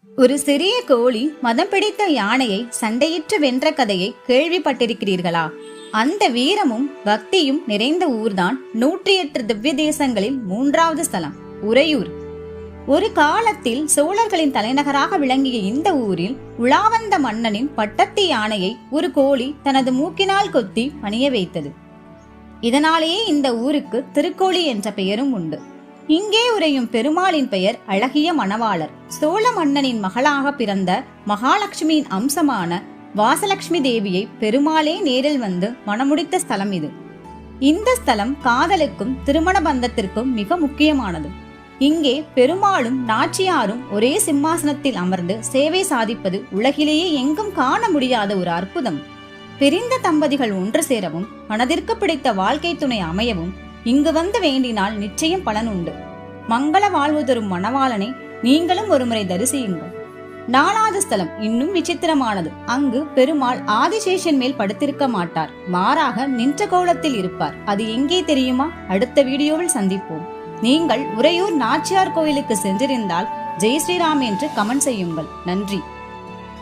ஒரு சிறிய கோழி மதம் பிடித்த யானையை சண்டையிட்டு வென்ற கதையை கேள்விப்பட்டிருக்கிறீர்களா? அந்த வீரமும் பக்தியும் நிறைந்த ஊர்தான் 108 திவ்ய தேசங்களில் 3வது ஸ்தலம் உறையூர். ஒரு காலத்தில் சோழர்களின் தலைநகராக விளங்கிய இந்த ஊரில் உலாவந்த மன்னனின் பட்டத்து யானையை ஒரு கோழி தனது மூக்கினால் கொத்தி பணிய வைத்தது. இதனாலேயே இந்த ஊருக்கு திருக்கோழி என்ற பெயரும் உண்டு. இங்கே உறையும் பெருமாளின் பெயர் அழகிய மணவாளர். சோழ மன்னனின் மகளாக பிறந்த மகாலட்சுமியின் அம்சமான வாசலட்சுமி தேவியை பெருமாளே நேரில் வந்து மணமுடித்த ஸ்தலம் இது. இந்த ஸ்தலம் காதலுக்கும் திருமண பந்தத்திற்கும் மிக முக்கியமானது. இங்கே பெருமாளும் நாச்சியாரும் ஒரே சிம்மாசனத்தில் அமர்ந்து சேவை சாதிப்பது உலகிலேயே எங்கும் காண முடியாத ஒரு அற்புதம். பிரிந்த தம்பதிகள் ஒன்று சேரவும் மனதிற்கு பிடித்த வாழ்க்கை துணை அமையவும் இங்கு வந்து வேண்டினால் நிச்சயம் பலன் உண்டு. மங்கள வாழ்வு தரும் மணவாளனை நீங்களும் ஒருமுறை தரிசியுங்கள். 4வது ஸ்தலம் இன்னும் விசித்திரமானது. அங்கு பெருமாள் ஆதிசேஷன் மேல் படுத்திருக்க மாட்டார், மாறாக நின்ற கோலத்தில் இருப்பார். அது எங்கே தெரியுமா? அடுத்த வீடியோவில் சந்திப்போம். நீங்கள் உறையூர் நாச்சியார் கோயிலுக்கு சென்றிருந்தால் ஜெய் ஸ்ரீராம் என்று கமெண்ட் செய்யுங்கள். நன்றி.